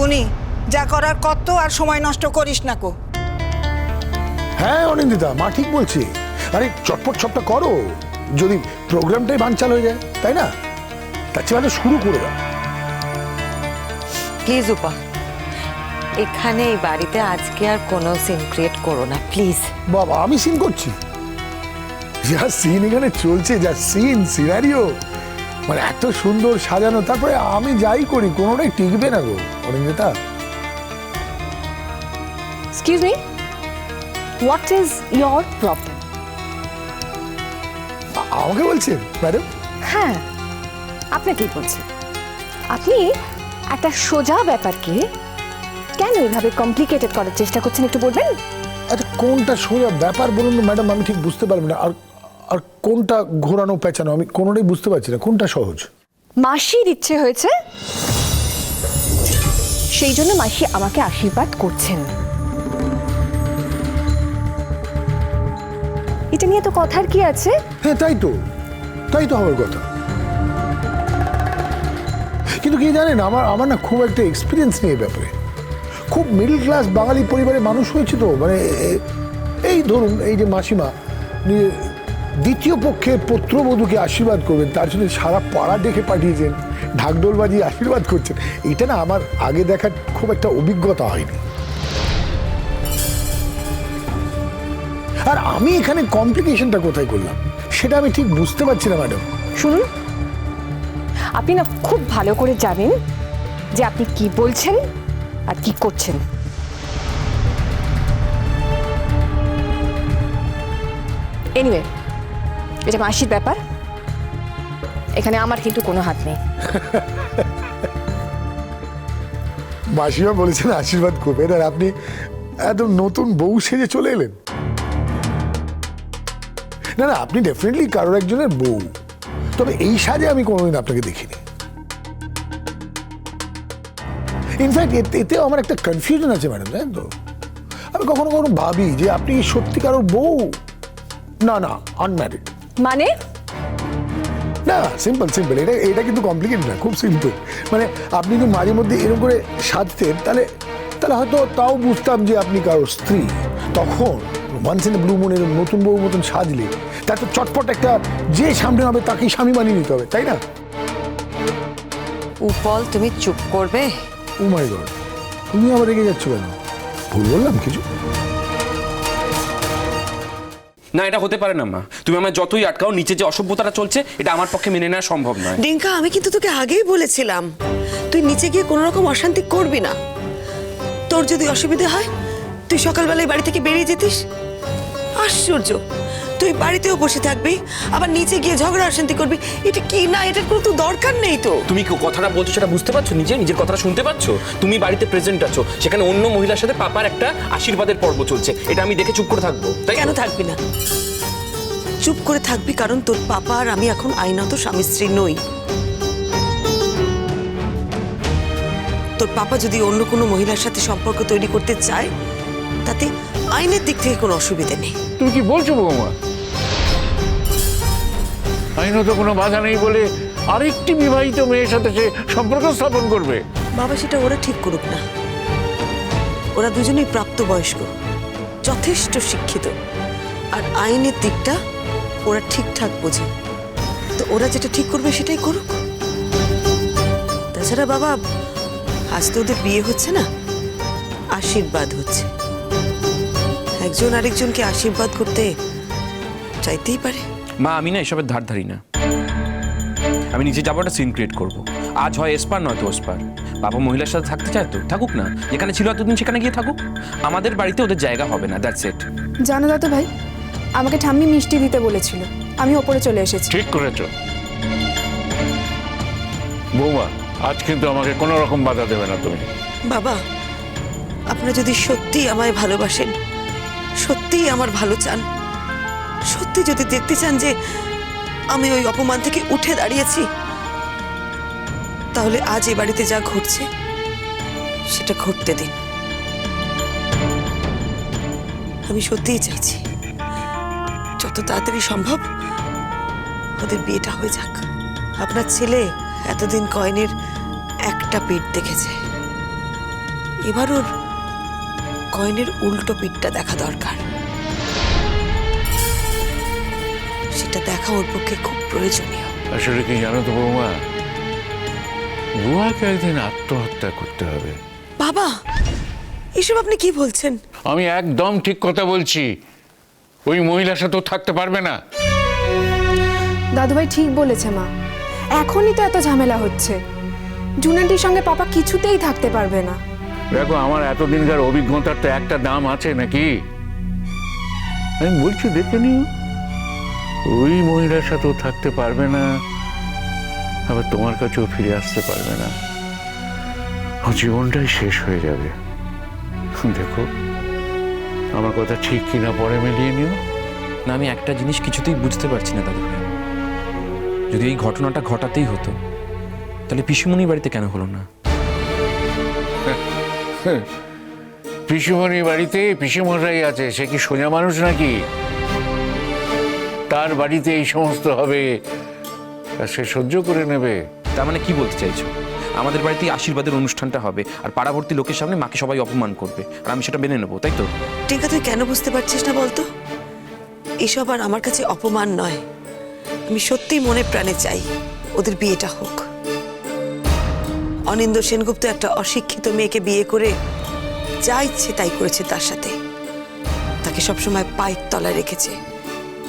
টুনি, যা করার কত, আর সময় নষ্ট করিস না কো। হ্যাঁ অনিন্দিতা, মা ঠিক বলছি। আরে চটপট সবটা করো, যদি প্রোগ্রামটাই বানচাল হয়ে যায়, তাই না? তার চেয়ে ভালো শুরু করে দাও। প্লিজ উপা, এখানে এই বাড়িতে আজকে আর কোনো সিন ক্রিয়েট করো না প্লিজ। বাবা, আমি সিন করছি? যা সিন এখানে চলছে, যা সিনারিও, মানে এত সুন্দর সাজানো, তারপরে আমি যাই করি কোনোটাই টিকবে না গো Anindita. Excuse me, what is your problem? আমাকে বলছেন ম্যাডাম? হ্যাঁ, আপনাকেই বলছি। আপনি একটা সোজা ব্যাপারকে কেন এভাবে কমপ্লিকেটেড করার চেষ্টা করছেন, একটু বলবেন? আচ্ছা, কোনটা সোজা ব্যাপার বলুন ম্যাডাম, আমি ঠিক বুঝতে পারবো না। আর আর কোনটা ঘোরানো পেঁচানো, আমি কোনোটাই বুঝতে পারছি না, কোনটা সহজ? মাসির ইচ্ছে হয়েছে, সেই জন্য মাসি আমাকে আশীর্বাদ করছেন। এটা নিয়ে তো কথার কি আছে? হ্যাঁ, তাই তো হওয়ার কথা। কিন্তু কি জানেন, আমার না খুব একটা এক্সপিরিয়েন্স নেই এই ব্যাপারে। খুব মিডল ক্লাস বাঙালি পরিবারে মানুষ হয়েছে তো, মানে এই ধরুন, এই যে মাসিমা দ্বিতীয় পক্ষের পুত্রবধূকে আশীর্বাদ করবেন, তার জন্য সারা পাড়া ডেকে পাঠিয়েছেন, ঢাকঢোল বাজিয়ে আশীর্বাদ করছেন। এটা না আমার আগে দেখার খুব একটা অভিজ্ঞতা হয়নি। আর আমি এখানে কমপ্লিকেশনটা কোথায় করলাম সেটা আমি ঠিক বুঝতে পারছি না ম্যাডাম। শুনুন, আপনি না খুব ভালো করে জানেন যে আপনি কি বলছেন আর কি করছেন। এনিওয়ে, এটা মাসির ব্যাপার, এখানে আমার কিন্তু কোনো হাত নেই। মাসিমা বলেছেন আশীর্বাদ করবেন, আর আপনি একদম নতুন বউ সেজে চলে এলেন। না না, আপনি ডেফিনেটলি কারোর একজনের বউ, তবে এই সাজে আমি কোনোদিন আপনাকে দেখিনি। ইনফ্যাক্ট এতেও আমার একটা কনফিউশন আছে ম্যাডাম, জানেন তো? আমি কখনো কখনো ভাবি যে আপনি সত্যি কারোর বউ, না আনম্যারিড। মানে? না, সিম্পল এটা কিন্তু কমপ্লিকেটেড না, খুব সিম্পল। মানে আপনি যদি মাঝে মধ্যে এরকম করে সাজতেন, তাহলে হয়তো তাও বুঝতাম যে আপনি কারোর স্ত্রী। তখন once in a blue moon এরকম নতুন বউ মতন সাজলে তার তো চটপট একটা যে সামনে হবে তাকেই স্বামী মানিয়ে নিতে হবে, তাই না? উপল, তুমি চুপ করবে? ও মাই গড, তুমি আবার রেগে যাচ্ছ কেন? ভুল বললাম কিছু? না, এটা হতে পারে না মা। তুমি আমার যতই আটকাও, নিচে যে অসভ্যতাটা চলছে এটা আমার পক্ষে মেনে নেওয়া সম্ভব নয়। ডিঙ্কা, আমি কিন্তু তোকে আগেই বলেছিলাম তুই নিচে গিয়ে কোনো রকম অশান্তি করবি না। তোর যদি অসুবিধা হয় তুই সকালবেলায় বাড়ি থেকে বেরিয়ে যেতিস। আশ্চর্য, তুই বাড়িতেও বসে থাকবি, আবার নিচে গিয়ে ঝগড়া অশান্তি করবি। এটা কি না, এটার কোনো তো দরকার নেই তো। তুমি কথাটা বলছো সেটা বুঝতে পারছো? নিজের কথাটা শুনতে পাচ্ছো? তুমি বাড়িতে প্রেজেন্ট আছো, সেখানে অন্য মহিলার সাথে পাপার একটা আশীর্বাদের পর্ব চলছে, এটা আমি দেখে চুপ করে থাকবো? তাই কেন থাকবি না? চুপ করে থাকবি কারণ তোর পাপা আর আমি এখন আইনত স্বামী স্ত্রী নই। তোর পাপা যদি অন্য কোনো মহিলার সাথে সম্পর্ক তৈরি করতে চায়, তাতে আইনের দিক থেকে কোনো অসুবিধা নেই। তুমি কি বলছো বৌমা? আইনত কোনো বাধা নেই বলে আরেকটি বিবাহিত মেয়ের সাথে সে সম্পর্ক স্থাপন করবে? বাবা, সেটা ওরা ঠিক করুক না। ওরা দুজনেই প্রাপ্তবয়স্ক, যথেষ্ট শিক্ষিত, আর আইনের দিকটা ওরা ঠিকঠাক বোঝে। তো ওরা যেটা ঠিক করবে সেটাই করুক। তাছাড়া বাবা, আজ তো ওদের বিয়ে হচ্ছে না, আশীর্বাদ হচ্ছে। একজন আরেকজনকে আশীর্বাদ করতে চাইতেই পারে। মা, আমি না এসবের ধার ধারি না। আমি নিজে যাবো, একটা সিন ক্রিয়েট করবো। আজ হয় এসপার, নয়তো ওসপার। বাবা মহিলার সাথে থাকতে চায় তো থাকুক না, যেখানে ছিল এতদিন সেখানে গিয়ে থাকুক। আমাদের বাড়িতে ওদের জায়গা হবে না, দ্যাটস ইট। জানো দাদু ভাই, আমাকে ঠাম্মি মিষ্টি দিতে বলেছিল, আমি ওপরে চলে এসেছি। ঠিক করেছো বৌমা, আজ কিন্তু আমাকে কোনো রকম বাধা দেবে না তুমি। বাবা, আপনারা যদি সত্যি আমায় ভালোবাসেন, সত্যিই আমার ভালো চান, সত্যি যদি দেখতে চান যে আমি ওই অপমান থেকে উঠে দাঁড়িয়েছি, তাহলে আজ এ বাড়িতে যা ঘটছে সেটা ঘটতে দিন। আমি সত্যিই চাইছি যত তাড়াতাড়ি সম্ভব ওদের বিয়েটা হয়ে যাক। আপনার ছেলে এতদিন কয়েনের একটা পিঠ দেখেছে, এবার ওর কয়েনের উল্টো পিঠটা দেখা দরকার। সেটা দেখা ওর পক্ষে খুব প্রয়োজনীয়। আসলে কি জানো তো বৌমা, বুয়াকে একদিন আত্মহত্যা করতে হবে। বাবা, এসব আপনি কি বলছেন? আমি একদম ঠিক কথা বলছি। ওই মহিলার সাথে থাকতে পারবে না। দাদুভাই ঠিক বলেছে মা, এখনই তো এত ঝামেলা হচ্ছে। জুনান্টির সঙ্গে পাপা কিছুতেই থাকতে পারবে না। দেখো, আমার এতদিনকার অভিজ্ঞতার তো একটা দাম আছে নাকি? আমি বলছি দেখে নিও, ওই মহিলার সাথেও থাকতে পারবে না, আবার তোমার কাছেও ফিরে আসতে পারবে না। ও জীবনটাই শেষ হয়ে যাবে। দেখো, আমার কথা ঠিক কিনা পরে মিলিয়ে নিও। না, আমি একটা জিনিস কিছুতেই বুঝতে পারছি না দাদু ভাই, যদি এই ঘটনাটা ঘটাতেই হতো তাহলে পিসুমণির বাড়িতে কেন হলো না? পিসুমণির বাড়িতে পিসুমশাই আছে, সে কি সোজা মানুষ নাকি? তার বাড়িতে এই সমস্ত হবে আর সে সহ্য করে নেবে? তার মানে কি বলতে চাইছো? আমাদের বাড়িতেই আশীর্বাদের অনুষ্ঠানটা হবে আর পাড়াবর্তী লোকের সামনে মাকে সবাই অপমান করবে আর আমি সেটা মেনে নেবো, তাই তো? টিঙ্কা, তুই কেন বুঝতে পারছিস না বলতো? এসব আর আমার কাছে অপমান নয়। আমি সত্যিই মনে প্রাণে চাই ওদের বিয়েটা হোক। অনিন্দ্য সেনগুপ্ত একটা অশিক্ষিত মেয়েকে বিয়ে করে যা ইচ্ছে তাই করেছে তার সাথে। তাকে সবসময় পায়ের তলায় রেখেছে,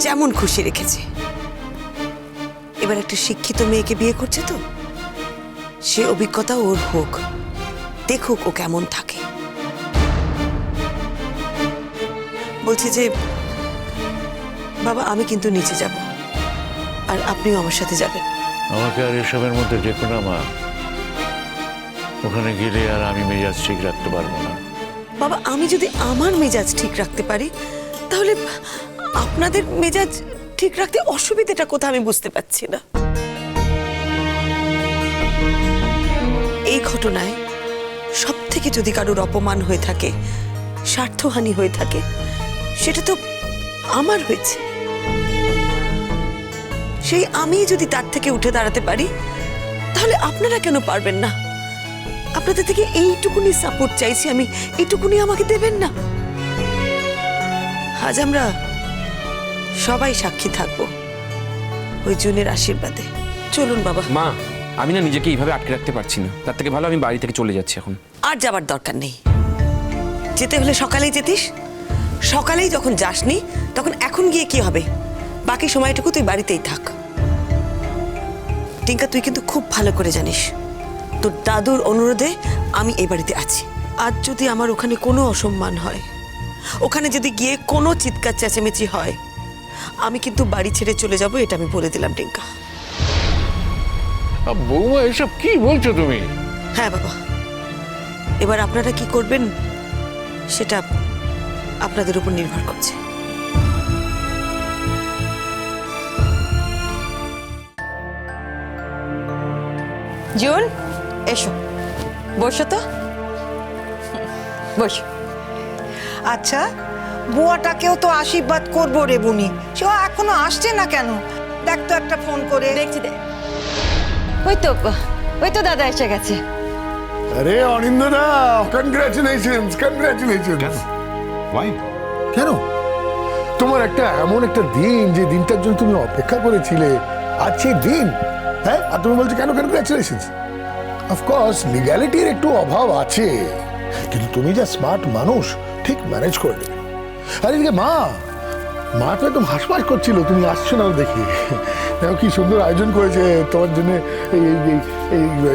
যেমন খুশি রেখেছে। এবার একটা শিক্ষিত মেয়েকে বিয়ে করছে, তো সে অভিজ্ঞতা ওর হোক, দেখুক ও কেমন থাকে। বলছি যে বাবা, আমি কিন্তু নিচে যাব, আর আপনিও আমার সাথে যাবেন। আমাকে আর এসবের মধ্যে দেখো না মা, ওখানে গেলে আর আমি মেজাজ ঠিক রাখতে পারবো না। বাবা, আমি যদি আমার মেজাজ ঠিক রাখতে পারি, তাহলে আপনাদের মেজাজ ঠিক রাখতে অসুবিধাটা কোথায় আমি বুঝতে পারছি না। এই ঘটনায় সব থেকে যদি কারোর অপমান হয়ে থাকে, স্বার্থহানি হয়ে থাকে, সেটা তো আমার হয়েছে। সেই আমি যদি তার থেকে উঠে দাঁড়াতে পারি, তাহলে আপনারা কেন পারবেন না? আপনাদের থেকে এইটুকুনি সাপোর্ট চাইছি আমি, এইটুকুনি আমাকে দেবেন না? আজ আমরা সবাই সাক্ষী থাকবো ওই জুনের আশীর্বাদে। চলুন বাবা। মা, আমি না নিজেকে এইভাবে আটকে রাখতে পারছি না। তার থেকে ভালো আমি বাড়ি থেকে চলে যাচ্ছি এখন। আর যাবার দরকার নেই। যেতে হলে সকালেই যেতিস। সকালেই যখন যাসনি, তখন এখন গিয়ে কি হবে? বাকি সময়টুকু তুই বাড়িতেই থাক। টিঙ্কা, তুই কিন্তু খুব ভালো করে জানিস তোর দাদুর অনুরোধে আমি এই বাড়িতে আছি। আজ যদি আমার ওখানে কোনো অসম্মান হয়, ওখানে যদি গিয়ে কোনো চিৎকার চেঁচামেচি হয়, আমি কিন্তু বাড়ি ছেড়ে চলে যাব, এটা আমি বলে দিলাম টিঙ্কা। বৌমা, এসব কি বলছো তুমি? হ্যাঁ বাবা, এবার আপনারা কি করবেন সেটা আপনাদের উপর নির্ভর করছে। জুন, এসো, বসো তো, বসো। আচ্ছা, বুয়াটাকেও তো আশীর্বাদ করবো রে বুনি, সে এখনো আসছে না কেন? দেখ তো একটা ফোন করে। দেখছি, ওই তো দাদা এসে গেছে। আরে অনিন্দদা, কনগ্রাচুলেশনস, কনগ্রাচুলেশনস। Why? কেন? তোমার এমন একটা দিন, যে দিনটার জন্য তুমি অপেক্ষা করেছিলে, আজ সেই দিন। হ্যাঁ, আর তুমি বলছো কেন কনগ্রাচুলেশনস? অফকোর্স লিগ্যালিটির একটু অভাব আছে, কিন্তু তুমি যা স্মার্ট মানুষ, ঠিক ম্যানেজ করে নেবে। আর এদিকে মা তো একদম হাসপাস করছিল তুমি আসছো না দেখি। দেখো কি সুন্দর আয়োজন করেছে তোমার জন্য,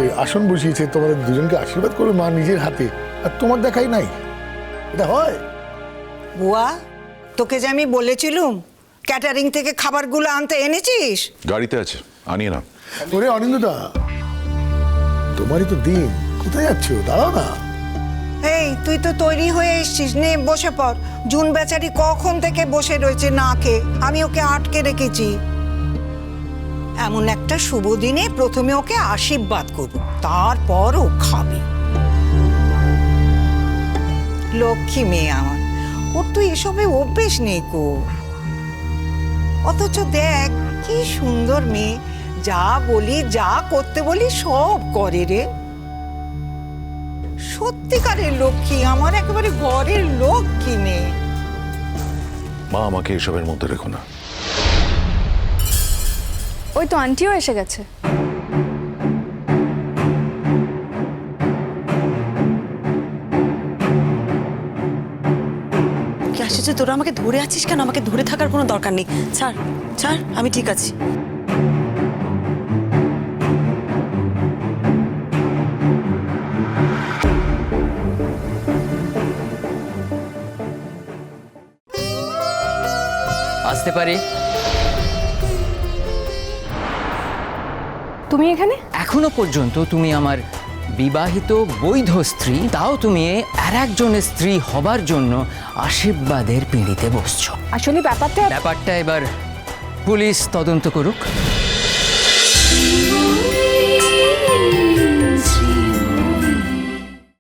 এই আসন বসিয়েছে, তোমাদের দুজনকে আশীর্বাদ করবে মা নিজের হাতে, আর তোমার দেখাই নাই। এটা হয়? বুয়া, তোকে যে আমি বলেছিলুম ক্যাটারিং থেকে খাবারগুলো আনতে, এনেছিস? গাড়িতে আছে, আনিয়ে না। ওরে অনিন্দদা, তোমারই তো দিন, কোথায় যাচ্ছ? দাঁড়াও না। এই, তুই তো তৈরি হয়ে এসছিস, নে বসে পড়। জুন বেচারি কখন থেকে বসে রয়েছে না খেয়ে, আমি ওকে আটকে রেখেছি। এমন একটা শুভ দিনে প্রথমে ওকে আশীর্বাদ করব, তারপর ও খাবে। লক্ষ্মী মেয়ে আমার, ওর তো এসবে অভ্যেস নেই কো। অথচ দেখ কি সুন্দর মেয়ে, যা বলি, যা করতে বলি সব করে রে। সত্যিকারের লক্ষ্মী, আমার একেবারে ঘরের লক্ষ্মী মেয়ে। মা, আমাকে এসবের মধ্যে রেখো না। ওই তো আন্টিও এসে গেছে। কি আশ্চর্য, তোরা আমাকে ধরে আছিস কেন? আমাকে ধরে থাকার কোনো দরকার নেই। ছাড় ছাড়, আমি ঠিক আছি। আসতে পারি? তুমি এখানে? এখনো পর্যন্ত তুমি আমার বিবাহিত বৈধ স্ত্রী, তাও তুমি আর একজনের স্ত্রী হবার জন্য আশীর্বাদের পিঁড়িতে বসছো। আসলে ব্যাপারটা ব্যাপারটা এবার পুলিশ তদন্ত করুক।